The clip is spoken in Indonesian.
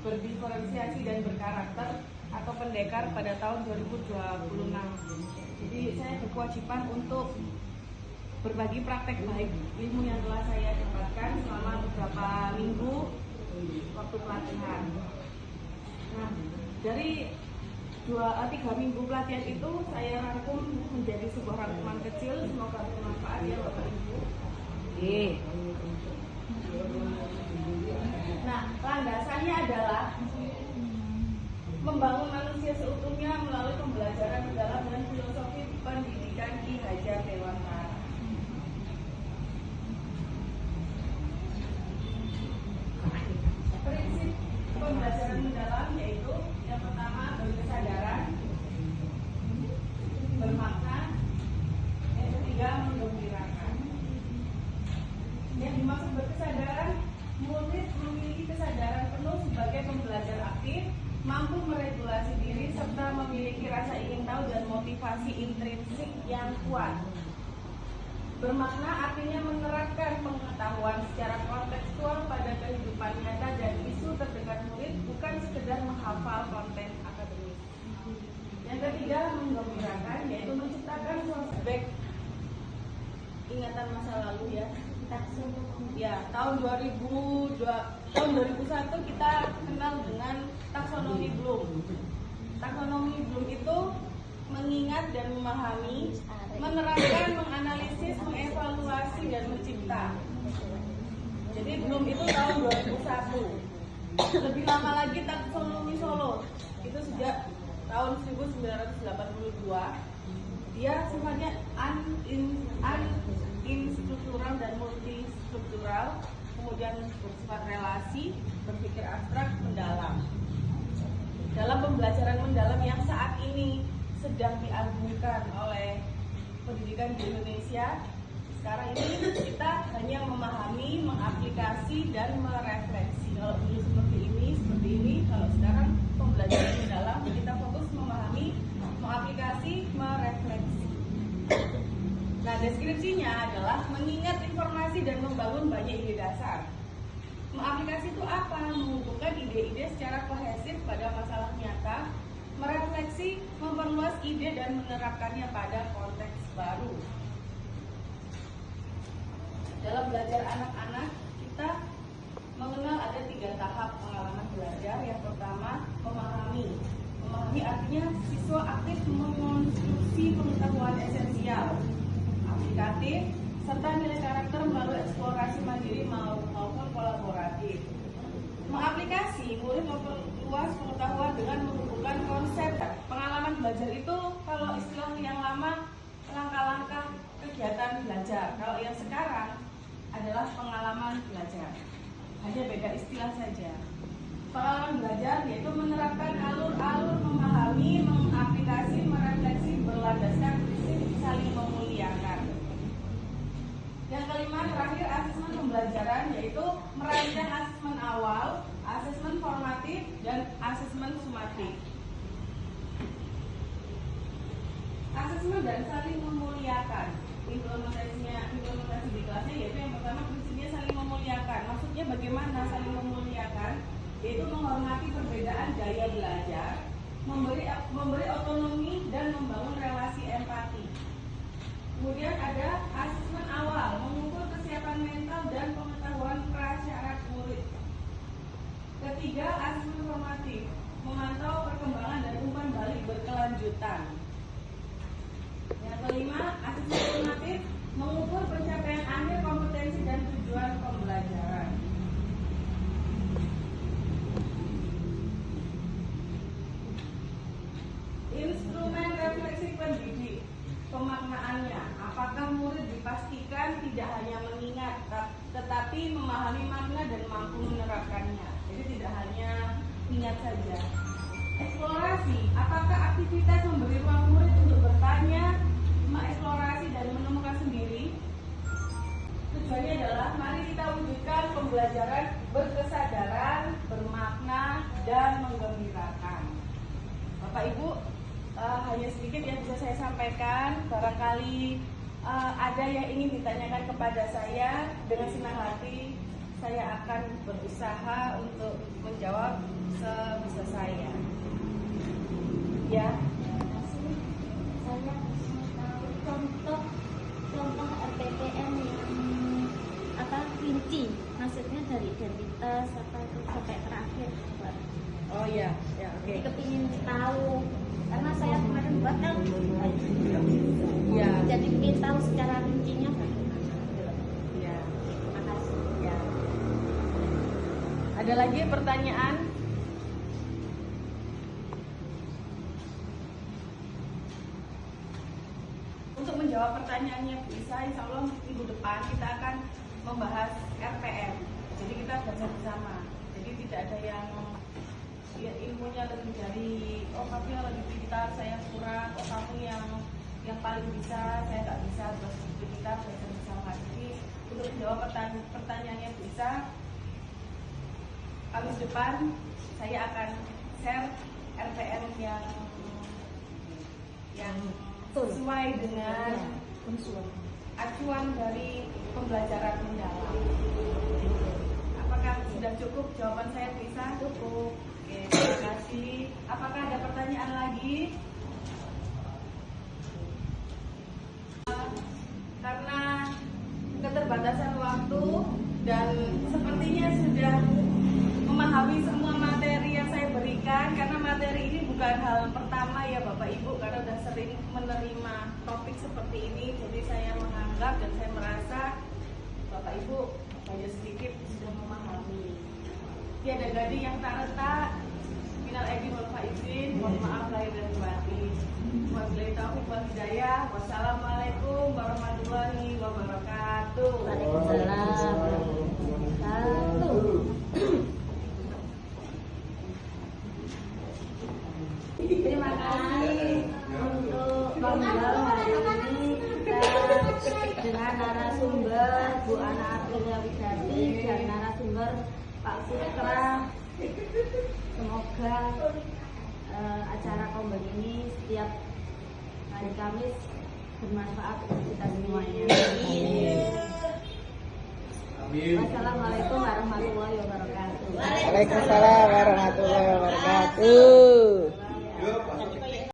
berdiferensiasi dan berkarakter atau pendekar pada tahun 2026. Jadi saya berkewajiban untuk berbagi praktek baik ilmu yang telah saya dapatkan selama beberapa minggu waktu pelatihan. Nah, dari 3 minggu pelatihan itu saya rangkum menjadi sebuah rangkuman kecil, semoga bermanfaat ya Bapak Ibu. Nah, landasannya adalah membangun manusia seutuhnya melalui pembelajaran mendalam dan filosofi pendidikan Ki Hajar Dewantara. Prinsip pembelajaran mendalam yaitu yang pertama berkesadaran, bermakna, yang ketiga menggembirakan. Yang dimaksud berkesadaran, murid memiliki kesadaran penuh sebagai pembelajar aktif, mampu meregulasi diri serta memiliki rasa ingin tahu dan motivasi intrinsik yang kuat. Bermakna artinya menerapkan pengetahuan secara kontekstual pada kehidupan nyata dan isu terdekat murid, bukan sekedar menghafal konten akademis. Yang ketiga menggembirakan, yaitu menciptakan flashback ingatan masa lalu ya. Tahun 2001 kita kenal dengan taksonomi Bloom. Taksonomi Bloom itu mengingat dan memahami, menerapkan, menganalisis, mengevaluasi, dan mencipta. Jadi Bloom itu tahun 2001. Lebih lama lagi taksonomi Solo itu sejak tahun 1982. Dia sifatnya instruktural dan multistruktural, kemudian bersifat relasi, berpikir abstrak, mendalam. Dalam pembelajaran mendalam yang saat ini sedang diagungkan oleh pendidikan di Indonesia, sekarang ini kita hanya memahami, mengaplikasi, dan merefleksi. Kalau dulu seperti ini, kalau sekarang pembelajaran mendalam kita fokus memahami, mengaplikasi, merefleksi. Nah, deskripsinya adalah mengingat informasi dan membangun banyak ide dasar. Mengaplikasi itu apa? Menghubungkan ide-ide secara kohesif pada masalah nyata, merefleksi, memperluas ide dan menerapkannya pada konteks baru. Dalam belajar anak-anak, kita mengenal ada 3 tahap pengalaman belajar. Yang pertama, memahami. Memahami artinya siswa aktif mengonstruksi pengetahuan esensial, aplikatif, serta nilai karakter melalui eksplorasi mandiri maupun kolaboratif. Mengaplikasi, murid memperluas pengetahuan dengan menghubungkan konsep. Pengalaman belajar itu kalau istilah yang lama langkah-langkah kegiatan belajar. Kalau yang sekarang adalah pengalaman belajar. Hanya beda istilah saja. Pengalaman belajar yaitu menerapkan alur-alur memahami, mengaplikasi, merefleksi berlandaskan prinsip saling memuliakan. Yang kelima, terakhir, asesmen pembelajaran yaitu merancang asesmen awal, asesmen formatif, dan asesmen sumatif. Asesmen dan saling memuliakan. Implementasi di kelasnya yaitu yang pertama prinsipnya saling memuliakan. Maksudnya bagaimana saling memuliakan? Yaitu menghormati perbedaan gaya belajar, memberi otonomi dan membangun relasi empati. Kemudian ada asesmen awal, mengukur kesiapan mental dan pengetahuan prasyarat murid. Ketiga, asesmen formatif, memantau perkembangan dan umpan balik berkelanjutan. Yang kelima, asesmen formatif, mengukur pencapaian akhir kompetensi dan tujuan pembelajaran. Instrumen refleksi pendidik, pemaknaannya, apakah murid dipastikan tidak hanya mengingat tetapi memahami makna dan mampu menerapkannya. Jadi tidak hanya ingat saja. Eksplorasi, apakah aktivitas memberi ruang murid untuk bertanya, mengeksplorasi dan menemukan sendiri. Tujuannya adalah mari kita wujudkan pembelajaran berkesadaran, bermakna, dan menggembirakan. Bapak Ibu, hanya sedikit yang bisa saya sampaikan. Barangkali ada yang ingin ditanyakan kepada saya, dengan senang hati saya akan berusaha untuk menjawab sebisa saya. Ya. Saya tahu contoh RPTM yang rinci, maksudnya dari identitas itu sampai terakhir. Oh iya, ya oke. Jadi kepingin tahu karena saya kemarin buat kan, Ya. jadi ingin tahu secara rincinya bagaimana. Ya. Terima kasih. Ya. Ada lagi pertanyaan? Untuk menjawab pertanyaannya Bu Isa, insya Allah minggu depan kita akan membahas RPM. Jadi kita belajar bersama. Jadi tidak ada yang ilmunya lebih dari, oh kamu yang lebih pintar, saya kurang, oh kamu yang paling bisa, saya nggak bisa. Terus kita belajar bersama. Jadi untuk menjawab pertanyaannya Bu Isa, Kamis depan saya akan share RPM yang sesuai dengan acuan dari pembelajaran mendalam. Apakah sudah cukup jawaban saya bisa? Cukup. Oke, terima kasih. Apakah ada pertanyaan lagi? Karena keterbatasan waktu dan sepertinya sudah memahami semua materi yang saya berikan, karena materi ini bukan hal pertama ya Bapak Ibu, karena sudah sering menerima topik seperti ini. Jadi saya menganggap dan saya merasa Bapak Ibu banyak sedikit sudah memahami. Tiada gading yang tak retak. Minal aidin wal faizin, mohon maaf lahir dan batin. Wabillahi taufiq wal hidayah. Wassalamualaikum warahmatullahi wabarakatuh. Waalaikumsalam warahmatullahi wabarakatuh. Terima kasih untuk ngobrol hari ini kita dengan narasumber Bu Ana Aprilia Widati dan narasumber Pak Putra. Semoga acara Kombeng ini setiap hari Kamis bermanfaat untuk kita semuanya. Amin. Wassalamualaikum warahmatullahi wabarakatuh. Waalaikumsalam warahmatullahi wabarakatuh.